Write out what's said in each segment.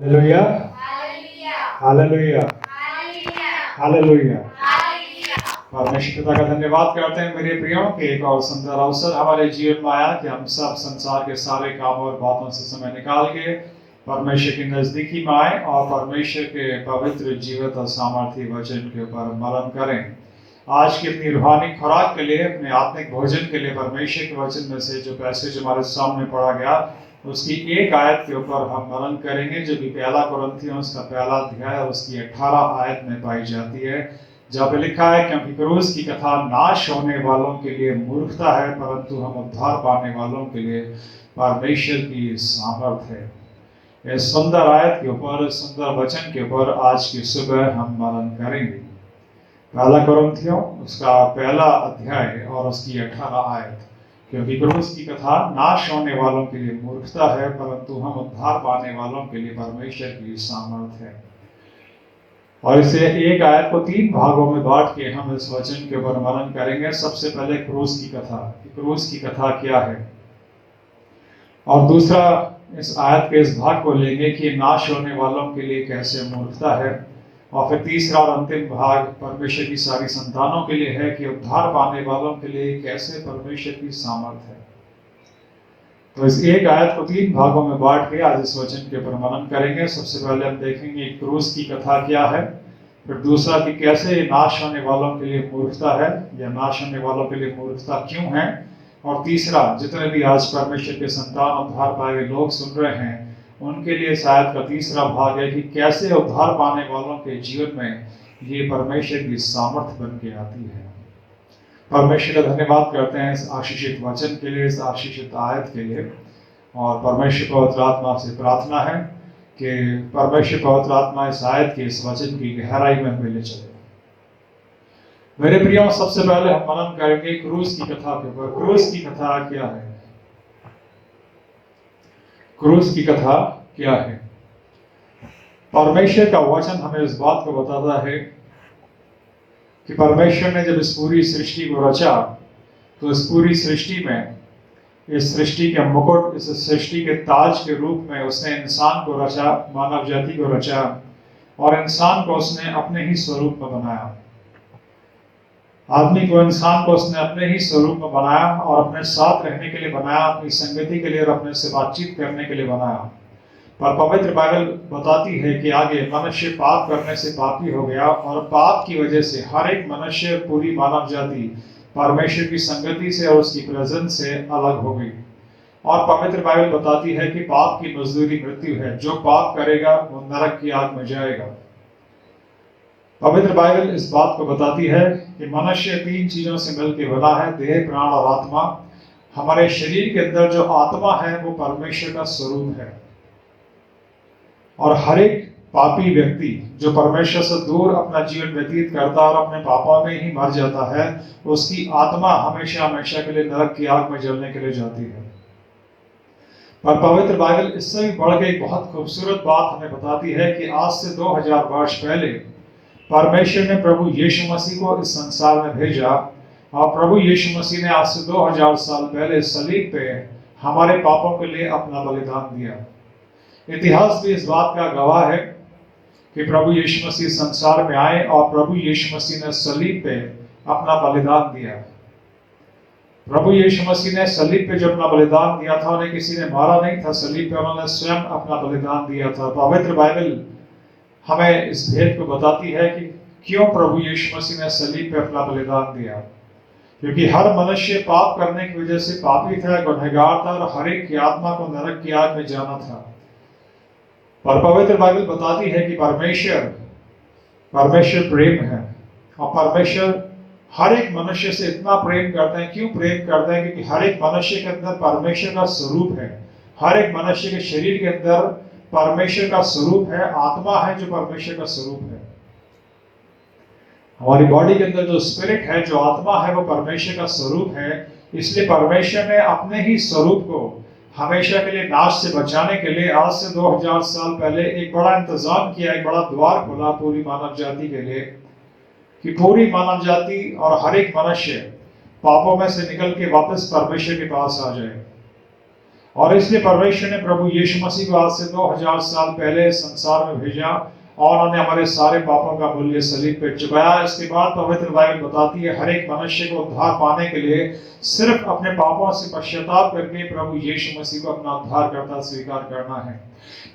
Hallelujah, hallelujah, hallelujah. परमेश्वर पिता का धन्यवाद करते हैं मेरे प्रियो कि एक और सुंदर अवसर हमारे जीवन में आया कि हम सब संसार के सारे काम और बातों से समय निकाल के परमेश्वर की नजदीकी में आए और परमेश्वर के पवित्र जीवित और सामर्थ्य वचन के ऊपर मनन करें। आज की अपनी रूहानी खुराक के लिए, अपने आत्मिक भोजन के लिए परमेश्वर के वचन में से जो पैसेज हमारे सामने पढ़ा गया उसकी एक आयत के ऊपर हम मनन करेंगे, जो कि पहला कुरिन्थियों उसका पहला अध्याय और उसकी 18 आयत में पाई जाती है, जहाँ पे लिखा है क्योंकि क्रूस की कथा नाश होने वालों के लिए मूर्खता है, परंतु हम उद्धार पाने वालों के लिए परमेश्वर की सामर्थ है। इस सुंदर आयत के ऊपर, सुंदर वचन के ऊपर आज की सुबह हम मनन करेंगे। पहला कुरिन्थियों उसका पहला अध्याय और उसकी 18 आयत। क्योंकि क्रूस की कथा नाश होने वालों के लिए मूर्खता है, परंतु हम उद्धार पाने वालों के लिए परमेश्वर की सामर्थ है। और इसे एक आयत को 3 भागों में बांट के हम इस वचन के ऊपर मनन करेंगे। सबसे पहले क्रूस की कथा, क्रूस की कथा क्या है, और दूसरा इस आयत के इस भाग को लेंगे कि नाश होने वालों के लिए कैसे मूर्खता है, और फिर तीसरा और अंतिम भाग परमेश्वर की सारी संतानों के लिए है कि उद्धार पाने वालों के लिए कैसे परमेश्वर की सामर्थ है। तो इस एक आयत को 3 भागों में बांट के आज इस वचन के ऊपर मनन करेंगे। सबसे पहले हम देखेंगे क्रूस की कथा क्या है, फिर दूसरा कि कैसे नाश होने वालों के लिए मूर्खता है या नाश होने वालों के लिए मूर्खता क्यों है, और तीसरा जितने भी आज परमेश्वर के संतान उद्धार पाए हुए लोग सुन रहे हैं उनके लिए शायद का तीसरा भाग है कि कैसे उद्धार पाने वालों के जीवन में ये परमेश्वर की सामर्थ बन के आती है। परमेश्वर का धन्यवाद करते हैं इस आशीषित वचन के लिए, इस आशीषित आयत के लिए, और परमेश्वर पवित्र आत्मा से प्रार्थना है कि परमेश्वर पवित्र आत्मा इस आयत के इस वचन की गहराई में हमें ले चले। मेरे प्रियो, सबसे पहले हम मनन करेंगे क्रूस की कथा के ऊपर। क्रूस की कथा क्या है? क्रूस की कथा क्या है? परमेश्वर का वचन हमें इस बात को बताता है कि परमेश्वर ने जब इस पूरी सृष्टि को रचा तो इस पूरी सृष्टि में, इस सृष्टि के मुकुट, इस सृष्टि के ताज के रूप में उसने इंसान को रचा, मानव जाति को रचा, और इंसान को उसने अपने ही स्वरूप में बनाया। आदमी को, इंसान को उसने अपने ही स्वरूप में बनाया और अपने साथ रहने के लिए बनाया, अपनी संगति के लिए और अपने से बातचीत करने के लिए बनाया। पर पवित्र बाइबल बताती है कि आगे मनुष्य पाप करने से पापी हो गया, और पाप की वजह से हर एक मनुष्य, पूरी मानव जाति परमेश्वर की संगति से और उसकी प्रेजेंस से अलग हो गई। और पवित्र बाइबल बताती है कि पाप की मजदूरी मृत्यु है, जो पाप करेगा वो नरक की आग में जाएगा। पवित्र बाइबल इस बात को बताती है कि मनुष्य 3 चीजों से मिलकर बना है, देह, प्राण और आत्मा। हमारे शरीर के अंदर जो आत्मा है वो परमेश्वर का स्वरूप है, और हर एक पापी व्यक्ति जो परमेश्वर से दूर अपना जीवन व्यतीत करता है और अपने पापों में ही मर जाता है, उसकी आत्मा हमेशा हमेशा के लिए नरक की आग में जलने के लिए जाती है। पर पवित्र बाइबल इससे भी बढ़ के एक बहुत खूबसूरत बात हमें बताती है कि आज से 2000 वर्ष पहले परमेश्वर ने प्रभु यीशु मसीह को इस संसार में भेजा, और प्रभु यीशु मसीह ने आज से 2000 साल पहले सलीब पे हमारे पापों के लिए अपना बलिदान दिया। इतिहास भी इस बात का गवाह है कि प्रभु यीशु मसीह संसार में आए और प्रभु यीशु मसीह ने सलीब पे अपना बलिदान दिया। प्रभु यीशु मसीह ने सलीब पे जो अपना बलिदान दिया था, उन्हें किसी ने मारा नहीं था, सलीब पे उन्होंने स्वयं अपना बलिदान दिया था। पवित्र बाइबल हमें इस भेद को बताती है कि क्यों प्रभु यीशु मसीह ने सलीब पे अपना बलिदान दिया। क्योंकि हर मनुष्य पाप करने की वजह से पापी था, गुनहगार था, और हर एक की आत्मा को नरक की आग में जाना था। पर पवित्र बाइबल बताती है कि परमेश्वर प्रेम है, और परमेश्वर हर एक मनुष्य से इतना प्रेम करते हैं। क्यों प्रेम करते हैं? क्योंकि हर एक मनुष्य के अंदर परमेश्वर का स्वरूप है। हर एक मनुष्य के शरीर के अंदर परमेश्वर का स्वरूप है, आत्मा है जो परमेश्वर का स्वरूप है। हमारी बॉडी के अंदर जो स्पिरिट है, जो आत्मा है, वो परमेश्वर का स्वरूप है। इसलिए परमेश्वर ने अपने ही स्वरूप को हमेशा के लिए नाश से बचाने के लिए आज से 2000 साल पहले एक बड़ा इंतजाम किया, एक बड़ा द्वार खोला पूरी मानव जाति के लिए, कि पूरी मानव जाति और हर एक मनुष्य पापों में से निकल के वापस परमेश्वर के पास आ जाए। और इसलिए परमेश्वर ने प्रभु यीशु मसीह को आज से 2000 साल पहले संसार में भेजा और उन्होंने हमारे सारे पापों का मूल्य सलीब पे चुकाया। इसके बाद पवित्र बाइबल बताती है हर एक मनुष्य को उद्धार पाने के लिए सिर्फ अपने पापों से पश्चाताप करके प्रभु यीशु मसीह को अपना उद्धारकर्ता स्वीकार करना है।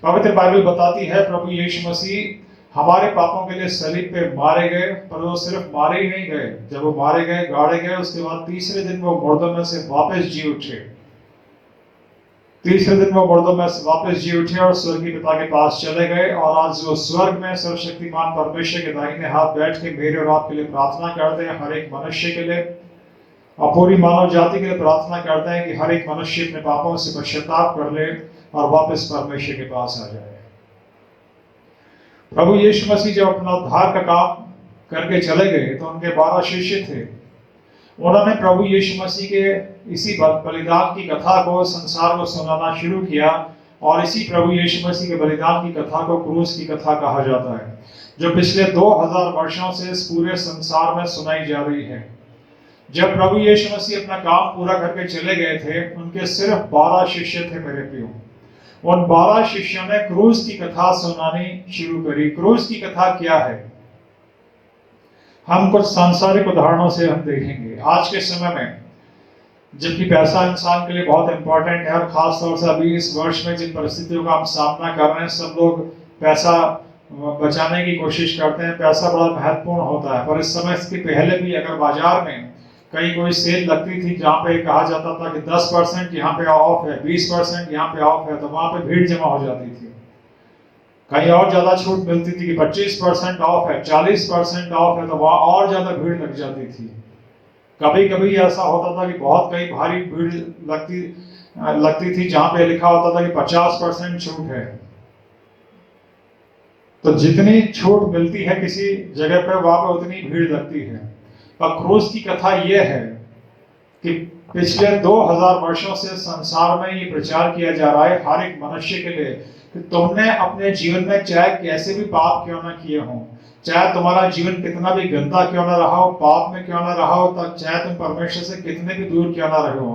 पवित्र बाइबल बताती है प्रभु यीशु मसीह हमारे पापों के लिए सलीब पे मारे गए, पर वो सिर्फ मारे ही नहीं गए। जब वो मारे गए, गाड़े गए, उसके बाद तीसरे दिन वो मुर्दों में से वापस जी उठे। तीसरे दिन वो मुर्दों में से वापस जी उठे और स्वर्गीय पिता के पास चले गए। और आज वो स्वर्ग में सर्वशक्तिमान परमेश्वर के दाहिने हाथ बैठ के मेरे और आपके लिए प्रार्थना करते हैं, हर एक मनुष्य के लिए और पूरी मानव जाति के लिए प्रार्थना करते हैं कि हर एक मनुष्य अपने पापों से पश्चाताप कर ले और वापस परमेश्वर के पास आ जाए। प्रभु यीशु मसीह जब अपना उद्धार का काम करके चले गए तो उनके 12 शिष्य थे। उन्होंने प्रभु यीशु मसीह के इसी बलिदान की कथा को संसार को सुनाना शुरू किया और इसी प्रभु यीशु मसीह के बलिदान की कथा को क्रूस की कथा कहा जाता है, जो पिछले 2000 वर्षों से इस पूरे संसार में सुनाई जा रही है। जब प्रभु यीशु मसीह अपना काम पूरा करके चले गए थे, उनके सिर्फ 12 शिष्य थे मेरे प्रियो। उन 12 शिष्यों ने क्रूस की कथा सुनानी शुरू करी। क्रूस की कथा क्या है? हम कुछ सांसारिक उदाहरणों से हम देखेंगे। आज के समय में जबकि पैसा इंसान के लिए बहुत इंपॉर्टेंट है और खास तौर से अभी इस वर्ष में जिन परिस्थितियों का हम सामना कर रहे हैं, सब लोग पैसा बचाने की कोशिश करते हैं। पैसा बड़ा महत्वपूर्ण होता है, पर इस समय इसके पहले भी अगर बाजार में कहीं कोई सेल लगती थी जहाँ पे कहा जाता था कि 10% यहाँ पे ऑफ है, 20% यहाँ पे ऑफ है, तो वहां पे भीड़ जमा हो जाती थी। कहीं और ज्यादा छूट मिलती थी कि 25% ऑफ है, 40% ऑफ है, तो वहां और ज्यादा भीड़ लग जाती थी। कभी कभी ऐसा होता था कि बहुत कई भारी भीड़ लगती थी जहां पे लिखा होता था कि 50% छूट है। तो जितनी छूट मिलती है किसी जगह पे वहां पे उतनी भीड़ लगती है। और क्रूस की कथा यह है कि पिछले 2000 वर्षों से संसार में ये प्रचार किया जा रहा है हर एक मनुष्य के लिए कि तुमने अपने जीवन में चाहे कैसे भी पाप क्यों ना किए हो, चाहे तुम्हारा जीवन कितना भी गंदा क्यों ना रहा हो, पाप में क्यों ना रहा हो, तब चाहे तुम परमेश्वर से कितने भी दूर क्यों ना रहे हो,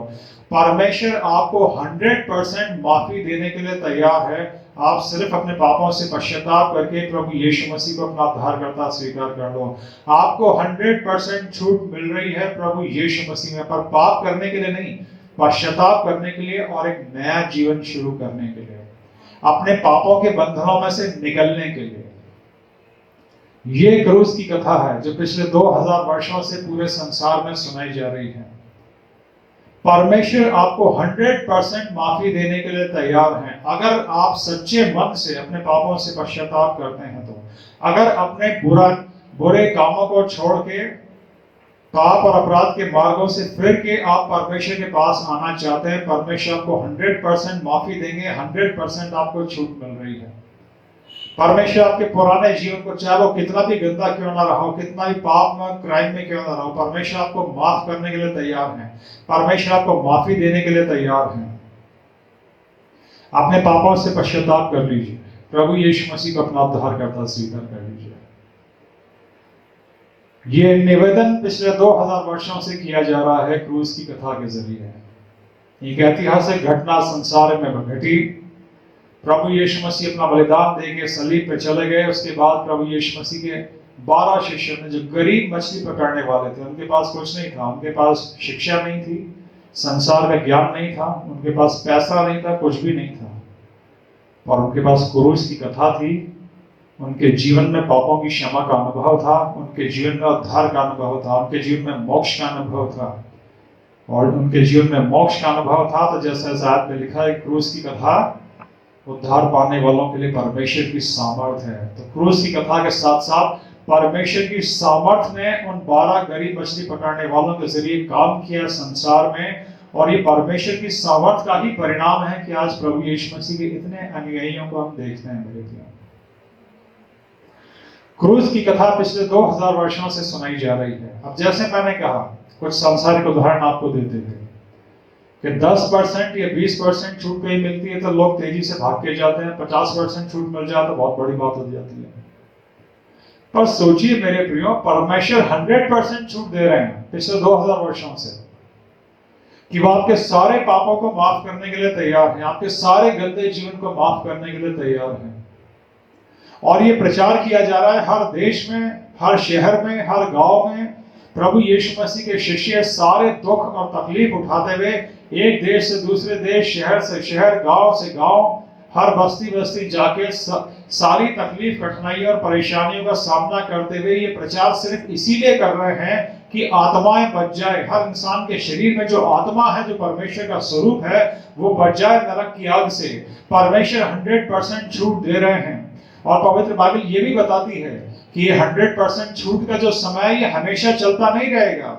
परमेश्वर आपको 100% माफी देने के लिए तैयार है। आप सिर्फ अपने पापों से पश्चाताप करके प्रभु यीशु मसीह को अपना उद्धारकर्ता स्वीकार कर लो। आपको 100% छूट मिल रही है प्रभु यीशु मसीह में, पर पाप करने के लिए नहीं, पश्चाताप करने के लिए और एक नया जीवन शुरू करने के लिए, अपने पापों के बंधनों में से निकलने के लिए। ये क्रूस की कथा है जो पिछले 2000 वर्षों से पूरे संसार में सुनाई जा रही है। परमेश्वर आपको 100% माफी देने के लिए तैयार है अगर आप सच्चे मन से अपने पापों से पश्चाताप करते हैं। तो अगर अपने बुरे कामों को छोड़ के, पाप और अपराध के मार्गों से फिर के आप परमेश्वर के पास आना चाहते हैं, परमेश्वर आपको 100% माफी देंगे। 100% आपको छूट मिल रही है। परमेश्वर आपके पुराने जीवन को, चाहे वो कितना भी गंदा क्यों ना रहा हो, कितना भी पाप में, क्राइम में क्यों ना रहा हो, परमेश्वर आपको माफ करने के लिए तैयार है। परमेश्वर आपको माफी देने के लिए तैयार है। अपने पापों से पश्चाताप कर लीजिए, प्रभु यीशु मसीह को अपना उद्धारकर्ता स्वीकार कर लीजिए। ये निवेदन पिछले 2000 वर्षों से किया जा रहा है क्रूस की कथा के जरिए। एक ऐतिहासिक घटना संसार में घटी। प्रभु यीशु मसीह अपना बलिदान देके सलीब पे चले गए। उसके बाद प्रभु यीशु मसीह के 12 शिष्यों ने, जो गरीब मछली पकड़ने वाले थे, उनके पास कुछ नहीं था, उनके पास शिक्षा नहीं थी, संसार का ज्ञान नहीं था, उनके पास पैसा नहीं था, कुछ भी नहीं था, और उनके पास क्रूस की कथा थी। उनके जीवन में पापों की क्षमा का अनुभव था, उनके जीवन में उद्धार का अनुभव था, उनके जीवन में मोक्ष का अनुभव था, और उनके जीवन में मोक्ष का अनुभव था। तो जैसे आयत में लिखा है, क्रूस की कथा उद्धार पाने वालों के लिए परमेश्वर की सामर्थ है। तो क्रूस की कथा के साथ साथ परमेश्वर की सामर्थ ने उन 12 गरीब मछली पकड़ने वालों के जरिए काम किया संसार में, और ये परमेश्वर की सामर्थ का ही परिणाम है कि आज प्रभु यीशु मसीह के इतने अनुयायियों को हम देखते हैं। मेरे प्रिय, क्रूस की कथा पिछले 2000 वर्षों से सुनाई जा रही है। अब जैसे मैंने कहा, कुछ सांसारिक उदाहरण आपको देते थे कि 10% या 20% छूट कहीं मिलती है तो लोग तेजी से भाग के जाते हैं, 50% छूट मिल जाए तो बहुत बड़ी बात हो जाती है। पर सोचिए मेरे प्रियो, परमेश्वर 100% छूट दे रहे हैं पिछले 2000 वर्षों से। कि वो आपके सारे पापों को माफ करने के लिए तैयार हैं, आपके सारे गंदे जीवन को माफ करने के लिए तैयार हैं। और ये प्रचार किया जा रहा है हर देश में, हर शहर में, हर गांव में। प्रभु यीशु मसीह के शिष्य सारे दुख और तकलीफ उठाते हुए एक देश से दूसरे देश, शहर से शहर, गांव से गांव, हर बस्ती बस्ती जाके सारी तकलीफ, कठिनाई और परेशानियों का सामना करते हुए ये प्रचार सिर्फ इसीलिए कर रहे हैं कि आत्माएं बच जाए। हर इंसान के शरीर में जो आत्मा है, जो परमेश्वर का स्वरूप है, वो बच जाए नरक की आग से। परमेश्वर 100% छूट दे रहे हैं। और पवित्र बाइबल ये भी बताती है कि ये 100% छूट का जो समय है ये हमेशा चलता नहीं रहेगा।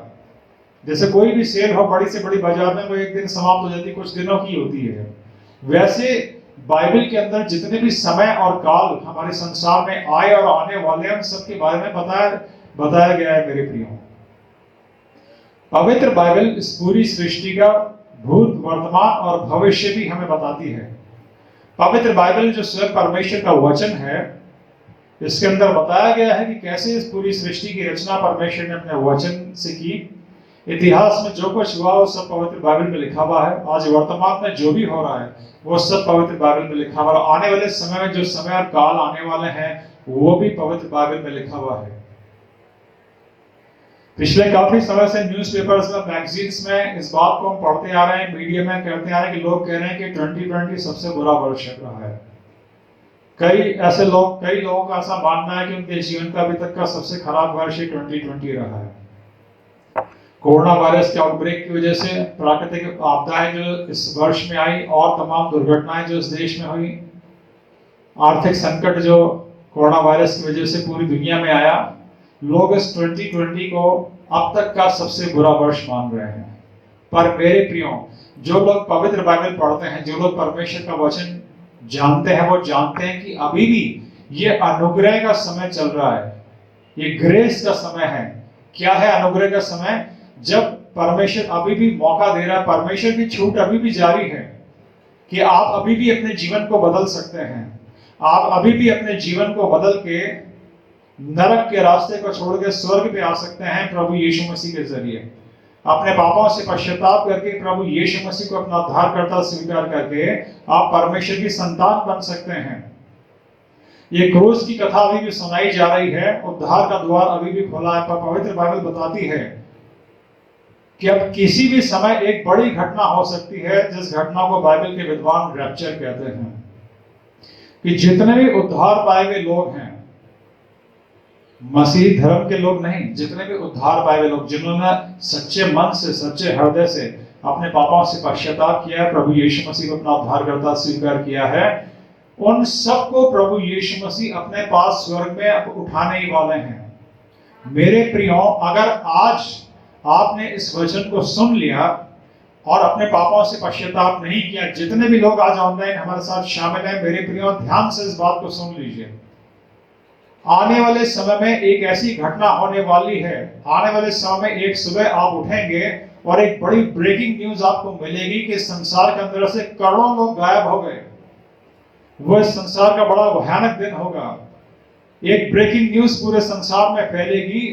जैसे कोई भी सेल हो बड़ी से बड़ी बाजार में, वो एक दिन समाप्त हो जाती है, कुछ दिनों की होती है। वैसे बाइबल के अंदर जितने भी समय और काल हमारे संसार में आए और आने वाले हैं, उन सब के बारे में बताया गया है मेरे प्रियो। पवित्र बाइबल इस पूरी सृष्टि का भूत, वर्तमान और भविष्य भी हमें बताती है। पवित्र बाइबल जो स्वयं परमेश्वर का वचन है, इसके अंदर बताया गया है कि कैसे इस पूरी सृष्टि की रचना परमेश्वर ने अपने वचन से की। इतिहास में जो कुछ हुआ वो सब पवित्र बाइबल में लिखा हुआ है। आज वर्तमान में जो भी हो रहा है वो सब पवित्र बाइबल में लिखा हुआ है। आने वाले समय में जो समय और काल आने वाले हैं वो भी पवित्र बाइबल में लिखा हुआ है। पिछले काफी समय से न्यूज़पेपर्स में, मैगजीन्स में इस बात को हम पढ़ते आ रहे हैं, मीडिया में कहते आ रहे हैं कि लोग कह रहे हैं कि 2020 सबसे बुरा वर्ष रहा है। कई लोगों का ऐसा मानना है कि उनके जीवन का अभी तक का सबसे खराब वर्ष 2020 रहा है। कोरोना वायरस के आउटब्रेक की वजह से, प्राकृतिक आपदाएं जो इस वर्ष में आई और तमाम दुर्घटनाएं जो इस देश में हुई, आर्थिक संकट जो कोरोना वायरस की वजह से पूरी दुनिया में आया, लोग इस 2020 को अब तक का सबसे बुरा वर्ष मान रहे हैं। पर मेरे प्रियो, जो लोग पवित्र बाइबल पढ़ते हैं, जो लोग परमेश्वर का वचन जानते हैं, वो जानते हैं कि अभी भी ये अनुग्रह का समय चल रहा है, ये ग्रेस का समय है। क्या है अनुग्रह का समय? जब परमेश्वर अभी भी मौका दे रहा है, परमेश्वर की छूट अभी भी जारी है कि आप अभी भी अपने जीवन को बदल सकते हैं। आप अभी भी अपने जीवन को बदल के नरक के रास्ते को छोड़ के स्वर्ग पे आ सकते हैं प्रभु यीशु मसीह के जरिए। अपने पापों से पश्चाताप करके प्रभु यीशु मसीह को अपना उद्धारकर्ता स्वीकार करके आप परमेश्वर की संतान बन सकते हैं। ये क्रूस की कथा अभी भी सुनाई जा रही है, उद्धार का द्वार अभी भी खुला है। पर पवित्र बाइबल बताती है कि अब किसी भी समय एक बड़ी घटना हो सकती है, जिस घटना को बाइबल के विद्वान रैप्चर कहते हैं। कि जितने भी उद्धार पाए हुए लोग हैं, मसीह धर्म के लोग नहीं, जितने भी उद्धार पाए हुए लोग, जिन्होंने सच्चे मन से, सच्चे हृदय से अपने पापों से पश्चाताप किया है, प्रभु यीशु मसीह को अपना उद्धारकर्ता स्वीकार किया है, उन सबको प्रभु यीशु मसीह अपने पास स्वर्ग में उठाने ही वाले हैं। मेरे प्रियो, अगर आज आपने इस वचन को सुन लिया और अपने पापों से पश्चाताप नहीं किया, जितने भी लोग आज ऑनलाइन हमारे साथ शामिल हैं, मेरे प्रियो ध्यान से इस बात को सुन लीजिए। आने वाले समय में एक ऐसी घटना होने वाली है। आने वाले समय में एक सुबह आप उठेंगे और एक बड़ी ब्रेकिंग न्यूज आपको मिलेगी कि संसार के अंदर से करोड़ों लोग गायब हो गए। वो इस संसार का बड़ा भयानक दिन होगा। एक ब्रेकिंग न्यूज पूरे संसार में फैलेगी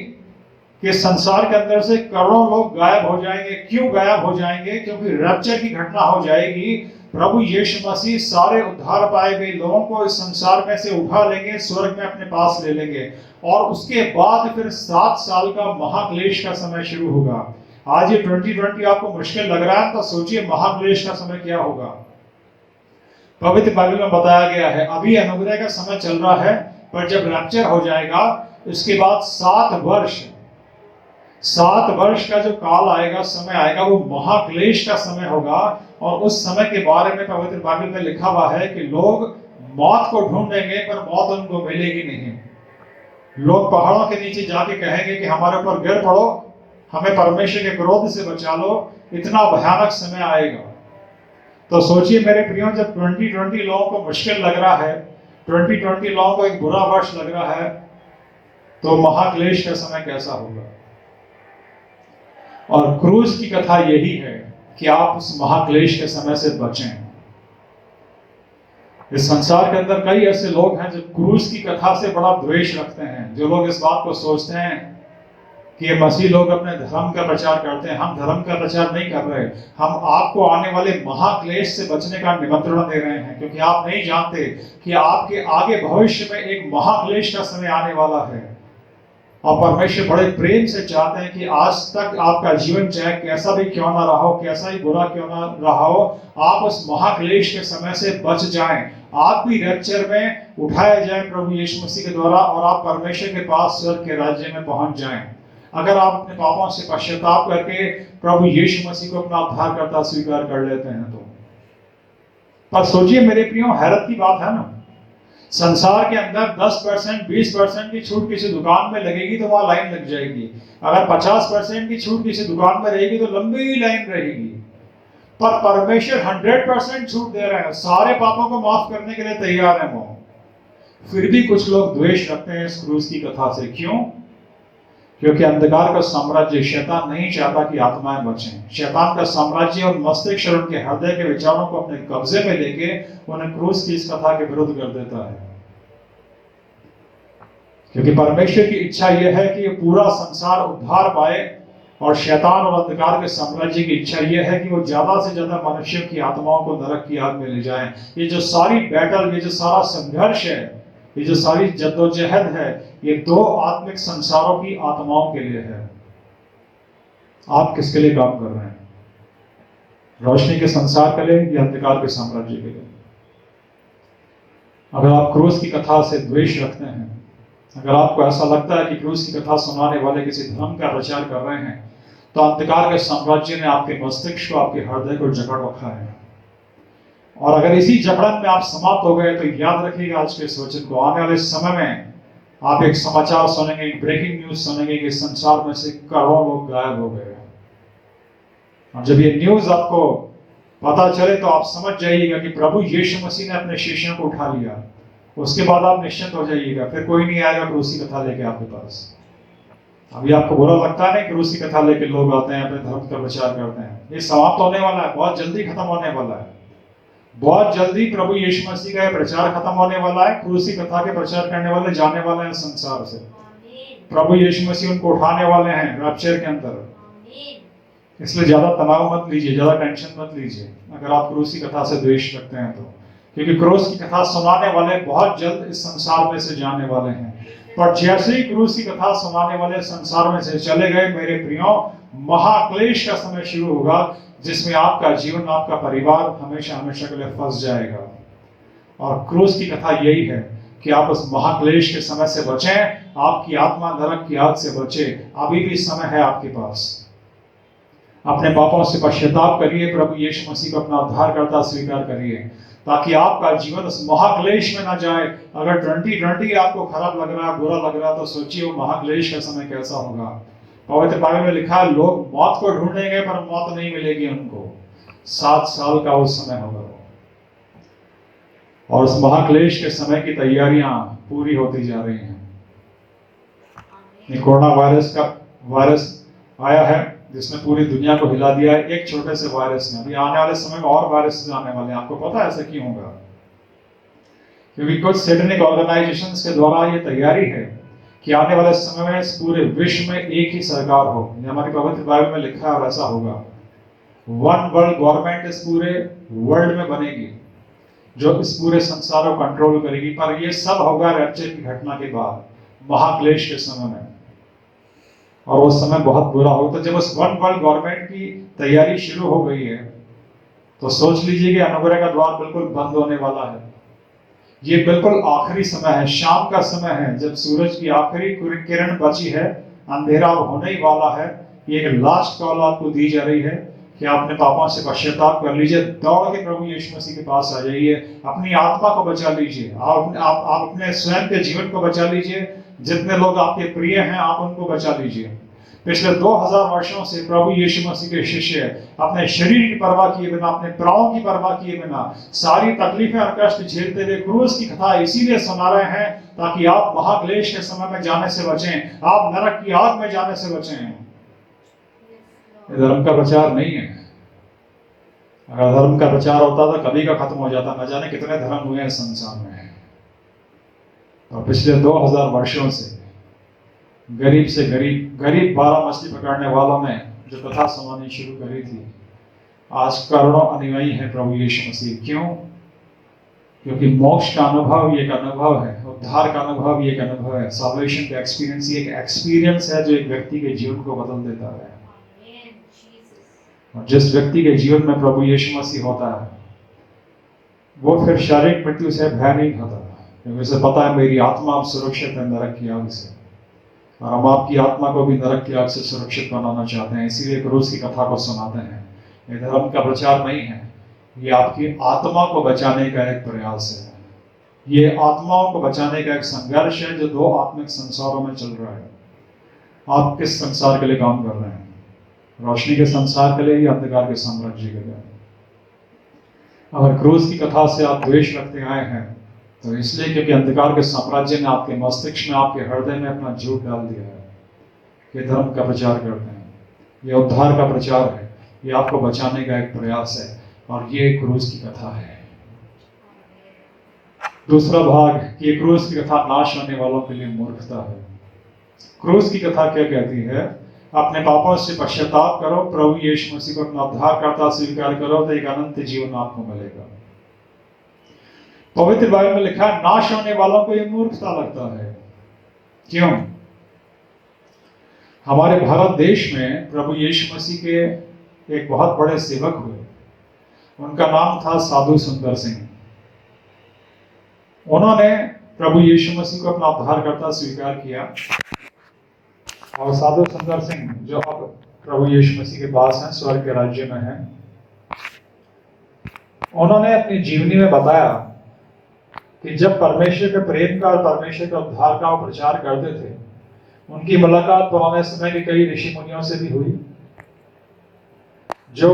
कि संसार के अंदर से करोड़ों लोग गायब हो जाएंगे। क्यों गायब हो जाएंगे? क्योंकि रैप्चर की घटना हो जाएगी। प्रभु यीशु मसीह सारे उद्धार पाए हुए लोगों को इस संसार में से उठा लेंगे, स्वर्ग में अपने पास ले लेंगे, और उसके बाद फिर 7 साल का महाक्लेश का समय शुरू होगा। आज ये 2020 आपको मुश्किल लग रहा है, तो सोचिए महाक्लेश का समय क्या होगा। पवित्र बाइबल में बताया गया है अभी अनुग्रह का समय चल रहा है, पर जब रैप्चर हो जाएगा इसके बाद 7 वर्ष का जो काल आएगा, समय आएगा, वो महाक्लेश का समय होगा। और उस समय के बारे में पवित्र बाइबल में लिखा हुआ है कि लोग मौत को ढूंढेंगे पर मौत उनको मिलेगी नहीं। लोग पहाड़ों के नीचे जाके कहेंगे कि हमारे ऊपर गिर पड़ो, हमें परमेश्वर के क्रोध से बचा लो, इतना भयानक समय आएगा। तो सोचिए मेरे प्रियो, जब 2020 लोगों को मुश्किल लग रहा है, 2020 लोगों को एक बुरा वर्ष लग रहा है, तो महाक्लेश का समय कैसा होगा। और क्रूस की कथा यही है कि आप उस महाक्लेश के समय से बचें। इस संसार के अंदर कई ऐसे लोग हैं जो क्रूस की कथा से बड़ा द्वेष रखते हैं। जो लोग इस बात को सोचते हैं कि ये मसीह लोग अपने धर्म का प्रचार करते हैं। हम धर्म का प्रचार नहीं कर रहे, हम आपको आने वाले महाक्लेश से बचने का निमंत्रण दे रहे हैं, क्योंकि आप नहीं जानते कि आपके आगे भविष्य में एक महाक्लेश का समय आने वाला है। और परमेश्वर बड़े प्रेम से चाहते हैं कि आज तक आपका जीवन चाहे कैसा भी क्यों ना रहा हो, कैसा ही बुरा क्यों ना रहा हो, आप उस महाक्लेश के समय से बच जाएं। आप भी रैप्चर में उठाए जाएं प्रभु यीशु मसीह के द्वारा, और आप परमेश्वर के पास स्वर्ग के राज्य में पहुंच जाएं। अगर आप अपने पापों से पश्चाताप करके प्रभु यीशु मसीह को अपना उद्धारकर्ता स्वीकार कर लेते हैं तो। पर सोचिए मेरे प्रियो, हैरत की बात है ना, संसार के अंदर 10%, 20% की छूट किसी दुकान में लगेगी तो वहां लाइन लग जाएगी। अगर 50% की छूट किसी दुकान में रहेगी तो लंबी लाइन रहेगी। पर परमेश्वर 100% छूट दे रहे हैं, सारे पापों को माफ करने के लिए तैयार है वो। फिर भी कुछ लोग द्वेष रखते हैं इस क्रूस की कथा से। क्यों? क्योंकि अंधकार का साम्राज्य, शैतान नहीं चाहता कि आत्माएं बचें। शैतान का साम्राज्य और मस्तिष्क और उनके हृदय के विचारों को अपने कब्जे में लेके उन्हें क्रूस की इस कथा के विरुद्ध कर देता है। क्योंकि परमेश्वर की इच्छा यह है कि पूरा संसार उद्धार पाए, और शैतान और अंधकार के साम्राज्य की इच्छा यह है कि वो ज्यादा से ज्यादा मनुष्यों की आत्माओं को नरक की आग में ले जाएं। ये जो सारी बैटल, ये जो सारा संघर्ष है, ये जो सारी जद्दोजहद है, ये दो आत्मिक संसारों की आत्माओं के लिए है। आप किसके लिए काम कर रहे हैं? रोशनी के संसार के लिए या अंधकार के साम्राज्य के लिए? अगर आप क्रूस की कथा से द्वेष रखते हैं, अगर आपको ऐसा लगता है कि क्रूस की कथा सुनाने वाले किसी धर्म का प्रचार कर रहे हैं, तो अंधकार के साम्राज्य ने आपके मस्तिष्क को, आपके हृदय को जकड़ रखा है। और अगर इसी जकड़न में आप समाप्त हो गए तो याद रखिएगा आज के इस वचन को, आने वाले समय में आप एक समाचार सुनेंगे, एक ब्रेकिंग न्यूज सुनेंगे कि संसार में से करोड़ों लोग गायब हो गए। और जब ये न्यूज आपको पता चले तो आप समझ जाइएगा कि प्रभु यीशु मसीह ने अपने शिष्यों को उठा लिया। उसके बाद आप निश्चिंत हो जाइएगा, फिर कोई नहीं आएगा क्रूस की कथा लेके आपके पास। अभी आपको बुरा लगता है क्रूस की कथा लेके लोग आते हैं, अपने धर्म का प्रचार करते हैं। ये समाप्त होने वाला है, बहुत जल्दी खत्म होने वाला है। बहुत जल्दी प्रभु यीशु मसीह का प्रचार खत्म होने वाला है। क्रूस की कथा के प्रचार करने वाले जाने वाले हैं संसार से। प्रभु यीशु मसीह उनको उठाने वाले हैं रैप्चर के अंदर। इसलिए ज्यादा तनाव मत लीजिए, ज्यादा टेंशन मत लीजिए अगर आप क्रूस की कथा से द्वेष रखते हैं तो, क्योंकि क्रूस की कथा सुनाने वाले बहुत जल्द इस संसार में से जाने वाले हैं। पर जैसे ही क्रूस की कथा सुनाने वाले संसार में से चले गए, मेरे प्रियो, महाक्लेश का समय शुरू होगा, जिसमें आपका जीवन, आपका परिवार हमेशा हमेशा के लिए फंस जाएगा। और क्रूस की कथा यही है कि आप उस महाक्लेश के समय से बचें, आपकी आत्मा नरक की आग से बचे। अभी भी समय है आपके पास। अपने पापों से पश्चाताप करिए, प्रभु यीशु मसीह को अपना उद्धारकर्ता स्वीकार करिए, ताकि आपका जीवन उस महाक्लेश में ना जाए। अगर 2020 आपको खराब लग रहा है, बुरा लग रहा है, तो सोचिए वो महाक्लेश का समय कैसा होगा। पवित्र बाइबल में लिखा है, लोग मौत को ढूंढेंगे पर मौत नहीं मिलेगी उनको। 7 साल का उस समय होगा, और उस महाक्लेश के समय की तैयारियां पूरी होती जा रही हैं। ये कोरोना वायरस आया है जिसने पूरी दुनिया को हिला दिया है, एक छोटे से वायरस ने। अभी आने वाले समय में और वायरस आने वाले हैं। आपको पता है ऐसा क्यों होगा? क्योंकि कुछ सैटेनिक ऑर्गेनाइजेशंस के द्वारा ये तैयारी है कि आने वाले समय में इस पूरे विश्व में एक ही सरकार हो। हमारी पवित्र बाइबल में लिखा है और ऐसा होगा। वन वर्ल्ड गवर्नमेंट इस पूरे वर्ल्ड में बनेगी, जो इस पूरे संसार को कंट्रोल करेगी। पर ये सब होगा रैप्चर की घटना के बाद, महाक्लेश के समय में। और वो समय बहुत बुरा हो। तो जब उस वन वर्ल्ड गवर्नमेंट की तैयारी शुरू हो गई है, तो सोच लीजिए कि अनुग्रह का द्वार बिल्कुल बंद होने वाला है। ये बिल्कुल आखिरी समय है, शाम का समय है, जब सूरज की आखिरी किरण बची है, अंधेरा होने ही वाला है। ये एक लास्ट कॉल आपको दी जा रही है कि आप अपने पापों से पश्चाताप कर लीजिए, दौड़ के प्रभु यीशु मसीह के पास आ जाइए, अपनी आत्मा को बचा लीजिए, आप अपने स्वयं के जीवन को बचा लीजिए। जितने लोग आपके प्रिय हैं आप उनको बचा लीजिए। पिछले 2000 वर्षों से प्रभु यीशु मसीह के शिष्य अपने शरीर की परवाह किए बिना, अपने प्राणों की परवाह किए बिना, सारी तकलीफें और कष्ट झेलते हुए क्रूस की कथा इसीलिए सुना रहे हैं ताकि आप महाक्लेश के समय में जाने से बचें, आप नरक की आग में जाने से बचें। ये धर्म का प्रचार नहीं है। अगर धर्म का प्रचार होता तो कभी का खत्म हो जाता। न जाने कितने धर्म हुए हैं संसार में, और पिछले 2000 वर्षों से गरीब से गरीब 12 मछली पकड़ने वालों ने जो कथा सुनानी शुरू करी थी, आज करोड़ों अनुयायी है प्रभु यीशु मसीह। क्यों? क्योंकि मोक्ष का अनुभव ये एक अनुभव है, उद्धार का अनुभव ये एक अनुभव है, साल्वेशन का एक्सपीरियंस ये एक एक्सपीरियंस है जो एक व्यक्ति के जीवन को बदल देता है। और जिस व्यक्ति के जीवन में प्रभु यीशु मसीह होता है, वो फिर शारीरिक मृत्यु से भय नहीं खाता, क्योंकि उसे पता है मेरी आत्मा अब सुरक्षित है नरक की आग से, और हम आपकी आत्मा को भी नरक की आग से सुरक्षित बनाना चाहते हैं। इसीलिए क्रूस की कथा को सुनाते हैं। ये धर्म का प्रचार नहीं है, ये आपकी आत्मा को बचाने का एक प्रयास है। ये आत्माओं को बचाने का एक संघर्ष है जो दो आत्मिक संसारों में चल रहा है। आप किस संसार के लिए काम कर रहे हैं? रोशनी के संसार के लिए या अंधकार के साम्राज्य के लिए? अगर क्रूस की कथा से आप द्वेष रखते आए हैं तो इसलिए क्योंकि अंधकार के साम्राज्य ने आपके मस्तिष्क में, आपके हृदय में अपना झूठ डाल दिया है। ये धर्म का प्रचार करते हैं, ये उद्धार का प्रचार है, ये आपको बचाने का एक प्रयास है, और ये क्रूस की कथा है। दूसरा भाग कि क्रूस की कथा नाश होने वालों के लिए मूर्खता है। क्रूस की कथा क्या कहती है? अपने पापों से पश्चाताप करो, प्रभु यीशु मसीह को अपना उद्धारकर्ता स्वीकार करो, तो एक अनंत जीवन आपको मिलेगा। पवित्र बाइबल में लिखा है नाश होने वालों को यह मूर्खता लगता है। क्यों? हमारे भारत देश में प्रभु यीशु मसीह के एक बहुत बड़े सेवक हुए, उनका नाम था साधु सुंदर सिंह। उन्होंने प्रभु यीशु मसीह को अपना उद्धारकर्ता स्वीकार किया, और साधु सुंदर सिंह जो अब प्रभु यीशु मसीह के पास हैं, स्वर्ग के राज्य में हैं, उन्होंने अपनी जीवनी में बताया कि जब परमेश्वर के प्रेम का और परमेश्वर के उद्धार का वो प्रचार करते थे, उनकी मुलाकात पुराने समय के कई ऋषि मुनियों से भी हुई जो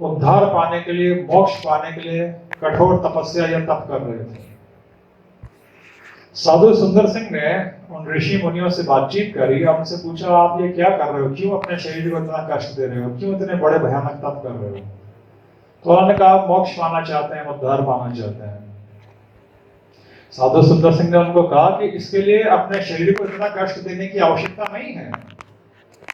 उद्धार पाने के लिए, मोक्ष पाने के लिए कठोर तपस्या या तप कर रहे थे। साधु सुंदर सिंह ने उन ऋषि मुनियों से बातचीत करी और उनसे पूछा, आप ये क्या कर रहे हो? क्यों अपने शरीर को इतना कष्ट दे रहे हो? क्यों इतने बड़े भयानक तप कर रहे हो? तो उन्होंने कहा, मोक्ष पाना चाहते हैं, उद्धार पाना चाहते हैं। साधु सुंदर सिंह ने उनको कहा कि इसके लिए अपने शरीर को इतना कष्ट देने की आवश्यकता नहीं है।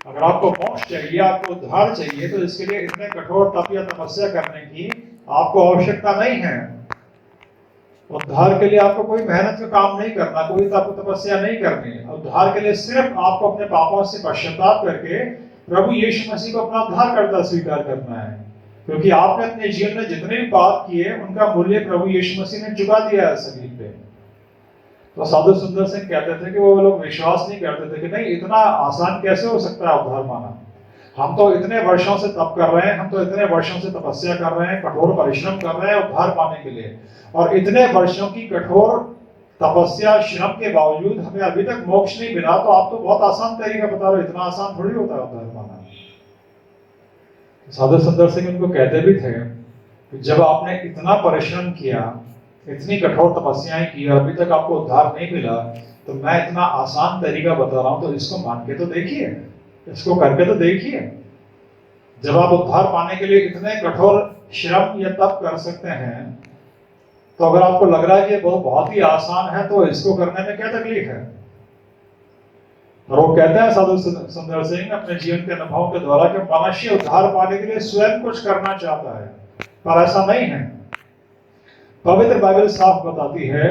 अगर आपको मोक्ष चाहिए, आपको उद्धार चाहिए, तो इसके लिए इतने कठोर तप या तपस्या करने की आपको आवश्यकता नहीं है। उद्धार के लिए आपको कोई मेहनत का काम नहीं करना, कोई तपस्या नहीं करनी। उद्धार के लिए सिर्फ आपको अपने पापों से पश्चाताप करके प्रभु यीशु मसीह को अपना उद्धारकर्ता स्वीकार करना है, क्योंकि आपने अपने जीवन में जितने भी पाप किए उनका मूल्य प्रभु यीशु मसीह ने चुका दिया है सलीब पे। तो साधु सुंदर सिंह कहते थे कि वो लोग विश्वास नहीं करते थे कि नहीं, इतना आसान कैसे हो सकता है उद्धार पाना। हम तो इतने वर्षों से तप कर रहे हैं, हम तो इतने वर्षों से तपस्या कर रहे हैं, कठोर परिश्रम कर रहे हैं उद्धार पाने के लिए, और इतने वर्षों की कठोर तपस्या श्रम के बावजूद हमें अभी तक मोक्ष नहीं मिला। तो आप तो बहुत आसान तरीका बता रहे हो, इतना आसान थोड़ी होता है उद्धार पाना। साधु सुंदर सिंह उनको कहते भी थे कि जब आपने इतना परिश्रम किया, इतनी कठोर तपस्याएं की, अभी तक आपको उद्धार नहीं मिला, तो मैं इतना आसान तरीका बता रहा हूं, तो इसको मान के तो देखिए, इसको करके तो देखिए। जब आप उद्धार पाने के लिए इतने कठोर श्रम या तप कर सकते हैं, तो अगर आपको लग रहा है कि बहुत ही आसान है, तो इसको करने में क्या तकलीफ है? और वो कहते हैं साधु सुंदर सिंह अपने जीवन के अनुभव के द्वारा कि मनुष्य उद्धार पाने के लिए स्वयं कुछ करना चाहता है, पर ऐसा नहीं है। पवित्र बाइबल साफ बताती है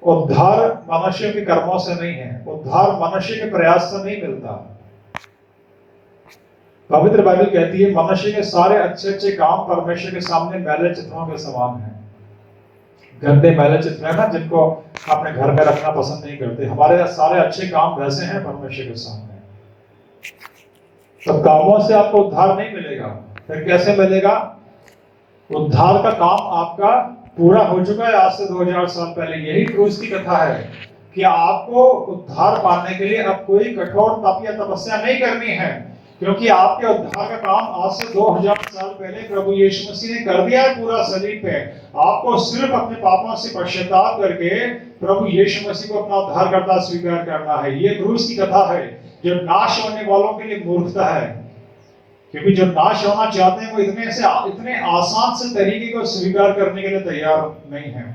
उद्धार मनुष्य के कर्मों से नहीं है, उद्धार मनुष्य के प्रयास से नहीं मिलता। पवित्र बाइबल कहती है मनुष्य के सारे अच्छे अच्छे काम परमेश्वर के सामने मैले चित्रों के समान हैं। गंदे मैले चित्र है ना, जिनको अपने घर में रखना पसंद नहीं करते, हमारे सारे अच्छे काम वैसे हैं परमेश्वर के सामने। तो कामों से आपको उद्धार नहीं मिलेगा, फिर कैसे मिलेगा? उद्धार का काम आपका पूरा हो चुका है आज से 2000 साल पहले। यही क्रूस की कथा है कि आपको उद्धार पाने के लिए अब कोई कठोर तप या तपस्या नहीं करनी है, क्योंकि आपके उद्धार का काम आज से 2000 साल पहले प्रभु यीशु मसीह ने कर दिया है पूरा सलीब पे। आपको सिर्फ अपने पापों से पश्चाताप करके प्रभु यीशु मसीह को अपना उद्धारकर्ता स्वीकार करना है। ये क्रूस की कथा है जो नाश होने वालों के लिए मूर्खता है, क्योंकि जो नाश होना चाहते हैं वो इतने आसान से तरीके को स्वीकार करने के लिए तैयार नहीं है।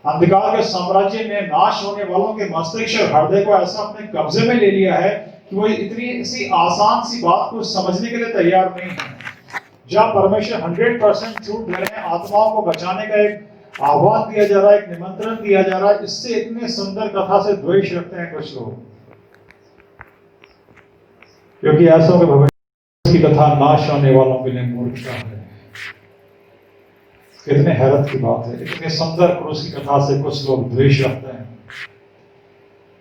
अंधकार के साम्राज्य ने नाश होने वालों के मस्तिष्क और हृदय को ऐसा अपने कब्जे में ले लिया है कि वो इतनी सी आसान सी बात को समझने के लिए तैयार नहीं है। जहाँ परमेश्वर 100% छूट दे रहे हैं, आत्माओं को बचाने का एक आह्वान दिया जा रहा है, एक निमंत्रण दिया जा रहा है, इससे इतने सुंदर कथा से द्वेष रखते हैं कुछ लोग, क्योंकि ऐसा कि भविष्य की कथा नाश होने वालों के लिए मूर्खता है। कितने हैरत की बात है, इतने सुंदर क्रूस की कथा से कुछ लोग द्वेष रखते हैं।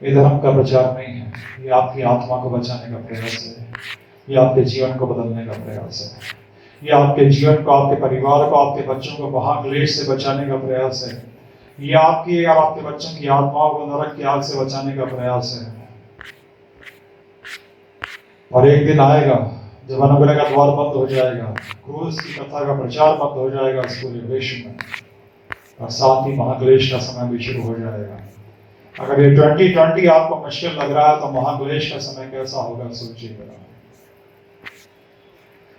ये धर्म का प्रचार नहीं है, ये आपकी आत्मा को बचाने का प्रयास है, ये आपके जीवन को बदलने का प्रयास है, ये आपके जीवन को, आपके परिवार को, आपके बच्चों को महाक्लेश से बचाने का प्रयास है, ये आपकी और आपके बच्चों की आत्माओं को नरक की आग से बचाने का प्रयास है। और एक दिन आएगा जब अनुग्रह का द्वार बंद हो जाएगा, क्रूस की कथा का प्रचार बंद हो जाएगा इस पूरे विश्व में, और साथ ही महाक्लेश का समय भी शुरू हो जाएगा। अगर ये 2020 आपको मुश्किल लग रहा है तो महाक्लेश का समय कैसा होगा सोचिएगा।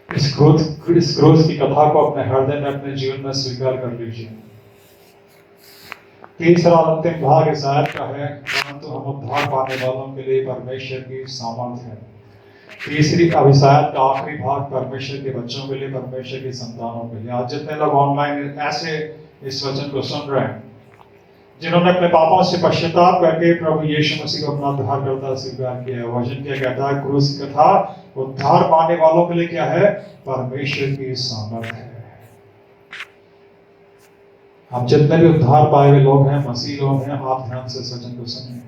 इस क्रूस की कथा को अपने हृदय में, अपने जीवन में स्वीकार कर लीजिए। तीसरा अंतिम भाग इस आयत का है, परंतु हम उद्धार पाने वालों के लिए परमेश्वर की सामर्थ है। तीसरी अब इस आयत का आखिरी भाग परमेश्वर के बच्चों के लिए, परमेश्वर की संतानों के लिए। आज जितने लोग ऑनलाइन ऐसे इस वचन को सुन रहे हैं, जिन्होंने अपने पापों से पश्चाताप करके प्रभु यीशु मसीह को अपना उद्धारकर्ता स्वीकार किया है, वचन क्या कहता है? क्रूस की कथा उद्धार पाने वालों के लिए क्या है? परमेश्वर की सामर्थ है। हम जितने भी उद्धार पाए हुए लोग हैं, मसीह लोग हैं, आप ध्यान से इस वचन को सुनिए।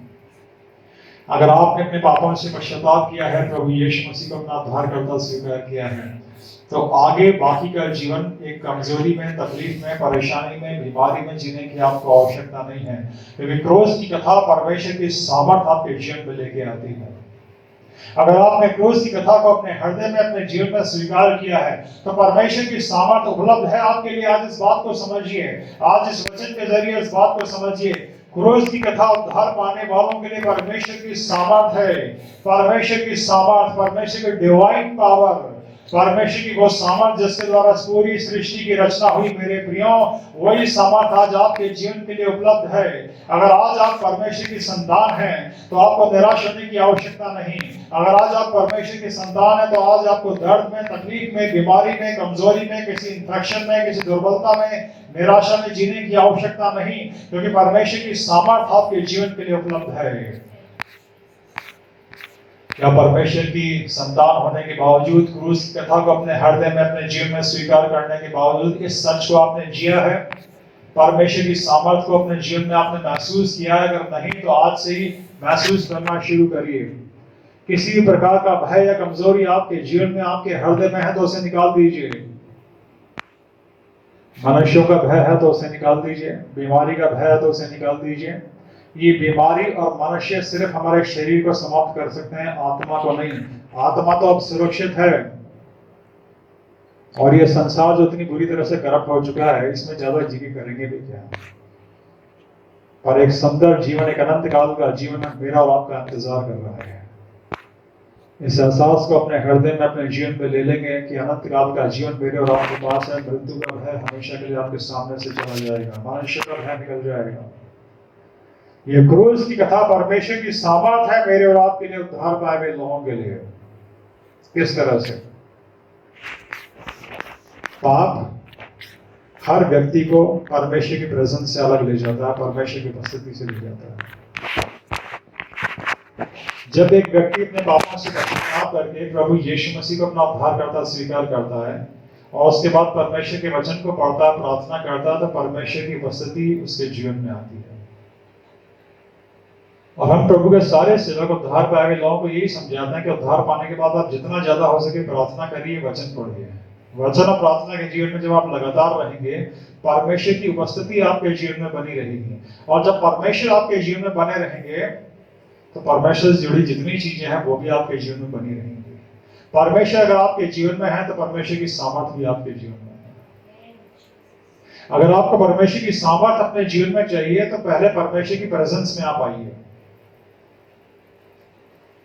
अगर आपने अपने पापों से पश्चाताप किया है, प्रभु यीशु मसीह को अपना उद्धारकर्ता स्वीकार किया है, तो आगे बाकी का जीवन एक कमजोरी में, तकलीफ में, परेशानी में, बीमारी में जीने की आपको आवश्यकता नहीं है, क्योंकि क्रूस की कथा परमेश्वर की सामर्थ आपके जीवन में लेके आती है। अगर आपने क्रूस की कथा को अपने हृदय में, अपने जीवन में स्वीकार किया है, तो परमेश्वर की सामर्थ उपलब्ध है आपके लिए। आज इस बात को समझिए, आज इस वचन के जरिए इस बात को समझिए। क्रूस की कथा उद्धार पाने वालों के लिए परमेश्वर की सामर्थ है। परमेश्वर की सामर्थ, परमेश्वर की डिवाइन पावर, परमेश्वर की वो सामर्थ जिसके द्वारा पूरी सृष्टि की रचना हुई, मेरे प्रियो, वही सामर्थ आज आपके जीवन के लिए उपलब्ध है। अगर आज आप परमेश्वर की संतान हैं तो आपको निराश होने की आवश्यकता नहीं। अगर आज आप परमेश्वर की संतान हैं तो आज आपको दर्द में, तकलीफ में, बीमारी में, कमजोरी में, किसी इंफेक्शन में, किसी दुर्बलता में, निराशा में जीने की आवश्यकता नहीं, क्योंकि परमेश्वर की सामर्थ आपके जीवन के लिए उपलब्ध है। क्या परमेश्वर की संतान होने के बावजूद, क्रूस की कथा को अपने हृदय में, अपने जीवन में स्वीकार करने के बावजूद इस सच को आपने जिया है? परमेश्वर की सामर्थ को अपने जीवन में आपने महसूस किया है? अगर नहीं तो आज से ही महसूस करना शुरू करिए। किसी भी प्रकार का भय या कमजोरी आपके जीवन में, आपके हृदय में है तो उसे निकाल दीजिए। मनुष्यों का भय है तो उसे निकाल दीजिए, बीमारी का भय है तो उसे निकाल दीजिए। ये बीमारी और मनुष्य सिर्फ हमारे शरीर को समाप्त कर सकते हैं, आत्मा को नहीं। आत्मा तो अब सुरक्षित है, और ये संसार जो इतनी बुरी तरह से करप्ट हो चुका है, इसमें ज्यादा जीवी करेंगे भी क्या? पर एक सुंदर जीवन, एक अनंत काल का जीवन मेरा और आपका इंतजार कर रहा है। इस एहसास को अपने हृदय में, अपने जीवन में ले लेंगे कि अनंत काल का जीवन मेरे और आपके पास है। मृत्यु का भय हमेशा के लिए आपके सामने से चला जाएगा, मनुष्य का भय निकल जाएगा। ये क्रूस की कथा परमेश्वर की सामर्थ है मेरे और आपके लिए, उद्धार पाए हुए लोगों के लिए। किस तरह से? पाप हर व्यक्ति को परमेश्वर की प्रेजेंस से अलग ले जाता है, परमेश्वर की उपस्थिति से ले जाता है। जब एक व्यक्ति अपने पापों से पश्चाताप करके प्रभु यीशु मसीह को अपना उद्धारकर्ता स्वीकार करता है और उसके बाद परमेश्वर के वचन को पढ़ता, प्रार्थना करता है, तो परमेश्वर की उपस्थिति उसके जीवन में आती है। और हम प्रभु के सारे सेवक उद्धार पाए हुए लोगों को यही समझाते हैं कि उद्धार पाने के बाद आप जितना ज्यादा हो सके प्रार्थना करिए, वचन पढ़िए। वचन और प्रार्थना के जीवन में जब आप लगातार रहेंगे, परमेश्वर की उपस्थिति आपके जीवन में बनी रहेगी। और जब परमेश्वर आपके जीवन में बने रहेंगे तो परमेश्वर से जुड़ी जितनी चीजें हैं वो भी आपके जीवन में बनी रहेंगी। परमेश्वर अगर आपके जीवन में है तो परमेश्वर की सामर्थ भी आपके जीवन में है। अगर आपको परमेश्वर की सामर्थ अपने जीवन में चाहिए तो पहले परमेश्वर की प्रेजेंस में आप आइए।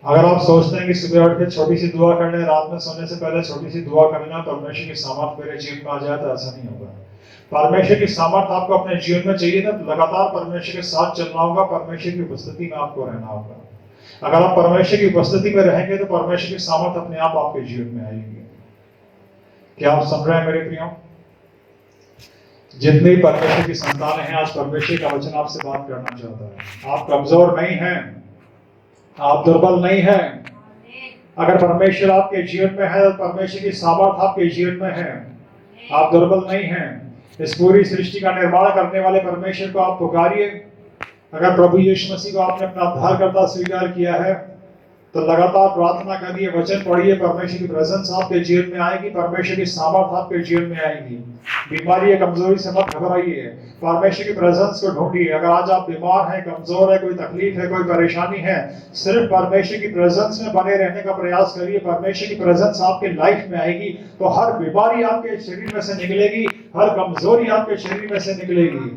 अगर आप सोचते हैं कि सुबह उठ के छोटी सी दुआ कर लें, रात में सोने से पहले छोटी सी दुआ कर लेना, परमेश्वर की सामर्थ मेरे जीवन में आ जाए, तो ऐसा नहीं होगा। परमेश्वर की सामर्थ आपको अपने जीवन में चाहिए ना, तो लगातार परमेश्वर के साथ चलना होगा, परमेश्वर की उपस्थिति में आपको रहना होगा। अगर आप परमेश्वर की उपस्थिति में रहेंगे तो परमेश्वर की सामर्थ अपने आप आपके जीवन में आएगी। क्या आप समझ रहे हैं मेरे प्रियो? जितने भी परमेश्वर की संतान हैं, आज परमेश्वर का वचन आपसे बात करना चाहता है। आप कमजोर नहीं हैं, आप दुर्बल नहीं हैं। अगर परमेश्वर आपके जीवन में है, परमेश्वर की सामर्थ आपके जीवन में है, आप दुर्बल नहीं हैं। इस पूरी सृष्टि का निर्माण करने वाले परमेश्वर को आप पुकारिए। अगर प्रभु यीशु मसीह को आपने अपना उद्धारकर्ता स्वीकार किया है, तो लगातार प्रार्थना करिए, वचन पढ़िए, परमेश्वर की प्रेजेंस आपके जीवन में आएगी, परमेश्वर की सामर्थ आपके जीवन में आएगी। बीमारी या कमजोरी से मत घबराइए, परमेश्वर की प्रेजेंस को ढूंढिए। अगर आज आप बीमार हैं, कमजोर है, कोई तकलीफ है, कोई परेशानी है, सिर्फ परमेश्वर की प्रेजेंस में बने रहने का प्रयास करिए। परमेश्वर की प्रेजेंस आपके लाइफ में आएगी तो हर बीमारी आपके शरीर में से निकलेगी, हर कमजोरी आपके शरीर में से निकलेगी,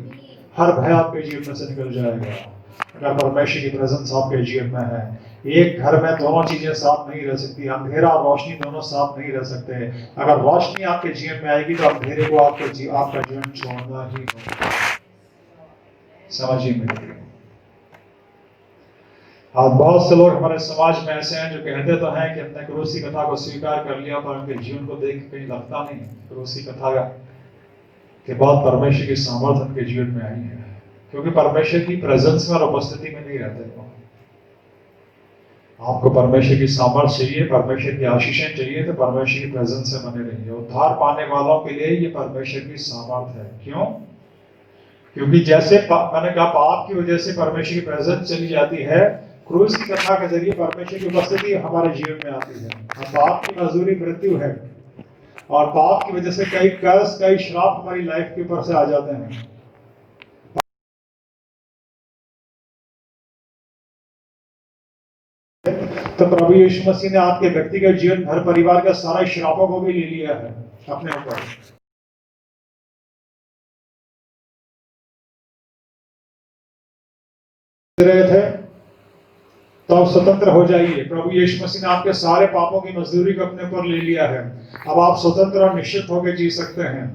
हर भय आपके जीवन में से निकल जाएगा। अगर परमेश्वर की प्रेजेंस आपके जीवन में है, एक घर में दोनों चीजें साथ नहीं रह सकती, अंधेरा और रोशनी दोनों साथ नहीं रह सकते। अगर रोशनी आपके जीवन में आएगी तो अंधेरे को आपका जीवन छोड़ना ही होगा। समझिए मेरे। आज बहुत से लोग हमारे समाज में ऐसे हैं जो कहते तो हैं कि हमने क्रूस की कथा को स्वीकार कर लिया, पर उनके जीवन को देख कहीं लगता नहीं क्रूस की कथा के बाद परमेश्वर की सामर्थ उनके जीवन में आई है, क्योंकि परमेश्वर की प्रेजेंस में और उपस्थिति में नहीं रहते। आपको परमेश्वर की सामर्थ चाहिए, परमेश्वर की आशीषें चाहिए, तो परमेश्वर की प्रेजेंस से बने रहिए। उद्धार पाने वालों के लिए ये परमेश्वर की सामर्थ है। क्यों? क्योंकि जैसे मैंने कहा, पाप की वजह से परमेश्वर की प्रेजेंस चली जाती है, क्रूस की कथा के जरिए परमेश्वर की उपस्थिति हमारे जीवन में आती है। पाप की मजदूरी मृत्यु है, और पाप की वजह से कई कर्ज, कई श्राप हमारी लाइफ के ऊपर से आ जाते हैं। तो प्रभु यीशु मसीह ने आपके व्यक्तिगत जीवन, घर परिवार का सारा श्रापों को भी ले लिया है अपने ऊपर। रहे थे तो आप स्वतंत्र हो जाइए। प्रभु यीशु मसीह ने आपके सारे पापों की मजदूरी को अपने ऊपर ले लिया है। अब आप स्वतंत्र और निश्चित होकर जी सकते हैं।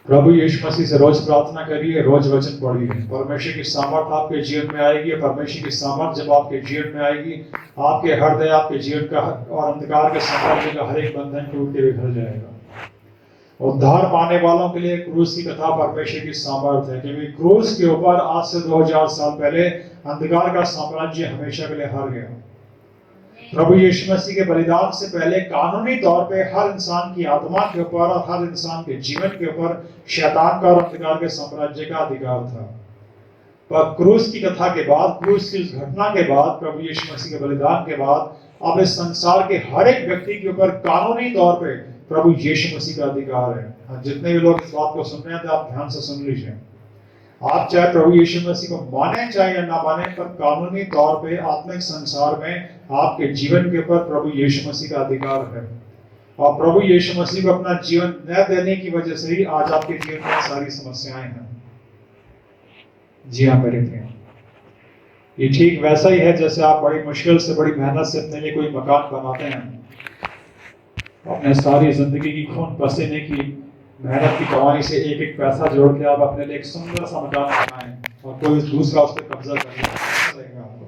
प्रभु यीशु मसीह से रोज प्रार्थना करिए, रोज वचन पढ़िए, परमेश्वर की सामर्थ आपके जीवन में आएगी। परमेश्वर की सामर्थ जब आपके जीवन में आएगी, आपके हृदय, आपके जीवन का और अंधकार के साम्राज्य का हर एक बंधन टूट के बिखर जाएगा। उद्धार पाने वालों के लिए क्रूस की कथा परमेश्वर की सामर्थ है, क्योंकि क्रूस के ऊपर आज से 2000 साल पहले अंधकार का साम्राज्य हमेशा के लिए हार गया। प्रभु यीशु मसीह के बलिदान से पहले कानूनी तौर पे हर इंसान की आत्मा के ऊपर और हर इंसान के जीवन के ऊपर शैतान का और अंधकार के साम्राज्य का अधिकार था। पर क्रूस की कथा के बाद, क्रूस की उस घटना के बाद, प्रभु यीशु मसीह के बलिदान के बाद, अब इस संसार के हर एक व्यक्ति के ऊपर कानूनी तौर पे प्रभु यीशु मसीह का अधिकार है। जितने भी लोग इस बात को सुन रहे हैं, तो आप ध्यान से सुन लीजिए। आप चाहे प्रभु यीशु मसीह को माने चाहे या ना माने, पर कानूनी तौर पे आत्मिक संसार में आपके जीवन के ऊपर प्रभु यीशु मसीह का अधिकार है। और प्रभु यीशु मसीह को अपना जीवन न देने की वजह से ही आज आपके जीवन में सारी समस्याएं हैं। जी हाँ मेरे प्रिय, ये ठीक वैसा ही है जैसे आप बड़ी मुश्किल से, बड़ी मेहनत से अपने लिए कोई मकान बनाते हैं। अपने सारी जिंदगी की खून पसीने की मेहनत की कमाई से एक एक पैसा जोड़ के आप अपने लिए एक सुंदर सा मकान बनाएं, और कोई दूसरा उस पर कब्जा कर लेगा। आपको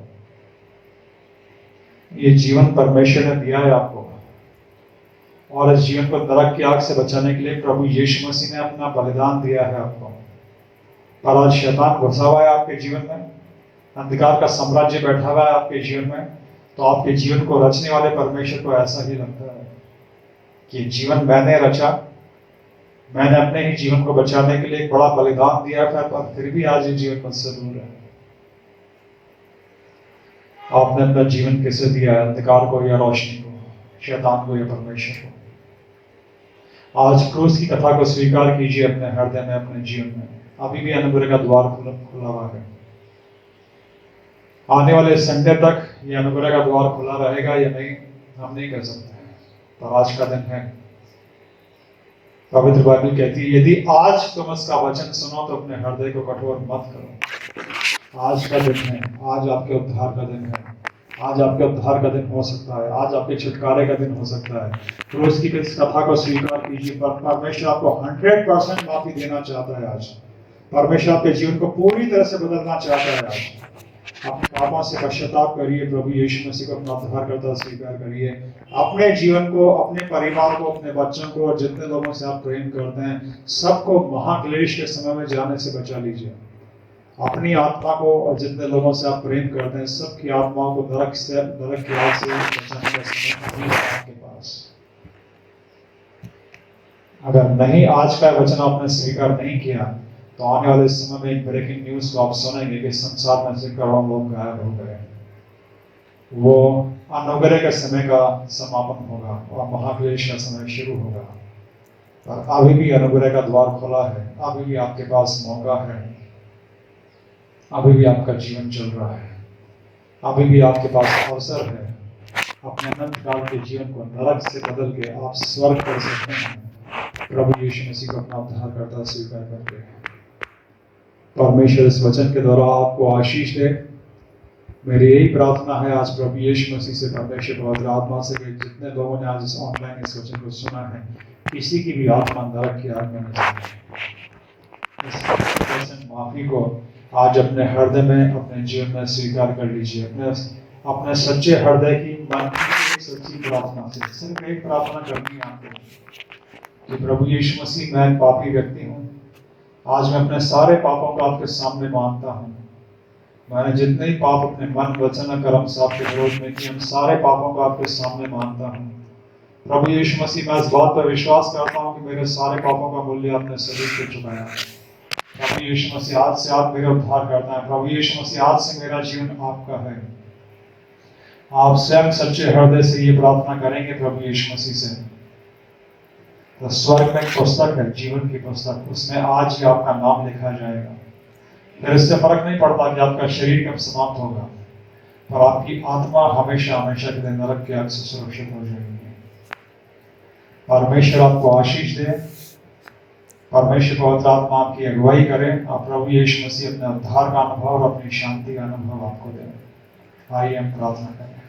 ये जीवन परमेश्वर ने दिया है आपको, और इस जीवन को नरक की आग से बचाने के लिए प्रभु यीशु मसीह ने अपना बलिदान दिया है आपको। पर आज शैतान घुसा हुआ है आपके जीवन में, अंधकार का साम्राज्य बैठा हुआ है आपके जीवन में, तो आपके जीवन को रचने वाले परमेश्वर को ऐसा ही लगता है कि जीवन मैंने रचा, मैंने अपने ही जीवन को बचाने के लिए एक बड़ा बलिदान दिया था, पर फिर भी आज ये जीवन मुझसे दूर है। आपने अपना जीवन किसे दिया है? अंधकार को या रोशनी को? शैतान को या परमेश्वर को? आज क्रूस की कथा को स्वीकार कीजिए अपने हृदय में, अपने जीवन में। अभी भी अनुग्रह का द्वार खुला हुआ है। आने वाले संडे तक ये अनुग्रह का द्वार खुला रहेगा या नहीं हम नहीं कह सकते, पर आज का दिन है। पवित्र बाइबल कहती है, यदि आज तुम इसका वचन सुनो तो अपने हृदय को कठोर मत करो। आज का दिन है, आज आपके उद्धार का दिन है, आज आपके उद्धार का दिन हो सकता है, आज आपके छुटकारे का दिन हो सकता है। रोज की इस कथा को स्वीकार कीजिए। परमेश्वर आपको 100% माफी देना चाहता है। आज परमेश्वर आपके जीवन को पूरी तरह से बदलना चाहता है। आज अपने पापों से पश्चाताप करिए, प्रभु यीशु मसीह को अपना उद्धारकर्ता स्वीकार करिए। अपने जीवन को, अपने परिवार को, अपने बच्चों को और जितने लोगों से आप प्रेम करते हैं सबको महाक्लेश के समय में जाने से बचा लीजिए। अपनी आत्मा को और जितने लोगों से आप प्रेम करते हैं सबकी आत्माओं को नरक की आग से बचाने का समय अभी है आपके पास। अगर नहीं आज का वचन आपने स्वीकार नहीं किया तो आने वाले समय में एक ब्रेकिंग न्यूज को आप सुनेंगे कि संसार में से करोड़ों लोग गायब हो गए। वो अनुग्रह के समय का समापन होगा और महाक्लेश का समय शुरू होगा। पर अभी भी अनुग्रह का द्वार खुला है, अभी भी आपके पास मौका है, अभी भी आपका जीवन चल रहा है, अभी भी आपके पास अवसर है अपने अनंत काल के जीवन को नरक से बदल के आप स्वर्ग कर सकते हैं प्रभु यीशु मसीह को अपना उद्धारकर्ता स्वीकार करके। परमेश्वर इस वचन के द्वारा आपको आशीष दे। मेरी यही प्रार्थना है आज प्रभु यीशु मसीह से, परमेश्वर पवित्र आत्मा से, कि जितने लोगों ने आज इस ऑनलाइन इस वचन को सुना है किसी की भी आत्मा नरक की आग में न जाए। इस माफी को आज अपने हृदय में, अपने जीवन में स्वीकार कर लीजिए। अपने सच्चे हृदय की, मन की सच्ची प्रार्थना से सिर्फ एक प्रार्थना करनी है आपको कि प्रभु यीशु मसीह, मैं पापी व्यक्ति हूँ, आज मैं अपने सारे पापों को आपके सामने मानता हूँ। मैंने जितने ही पाप अपने मन, वचन और कर्म से आपके विरोध में किए, उन सारे पापों को आपके सामने मानता हूँ। प्रभु यीशु मसीह, मैं इस बात पर विश्वास करता हूँ कि मेरे सारे पापों का मूल्य आपने शरीर पे चुकाया है। प्रभु यीशु मसीह, आज से आप मेरा उद्धार करता है। प्रभु यीशु मसीह, आज से मेरा जीवन आपका है। आप स्वयं सच्चे हृदय से ये प्रार्थना करेंगे प्रभु यीशु मसीह से, तो स्वर्ग में एक पुस्तक है, जीवन की पुस्तक, उसमें आज ही आपका नाम लिखा जाएगा। फिर इससे फर्क नहीं पड़ता कि आपका शरीर कब समाप्त होगा, पर आपकी आत्मा हमेशा हमेशा के लिए नरक की आग से सुरक्षित हो जाएगी। परमेश्वर आपको आशीष दे। परमेश्वर पवित्र आत्मा आपकी अगुवाई करे। आप प्रभु यीशु मसीह अपने उद्धार का अनुभव और अपनी शांति का अनुभव आपको दे। आइए हम प्रार्थना करें।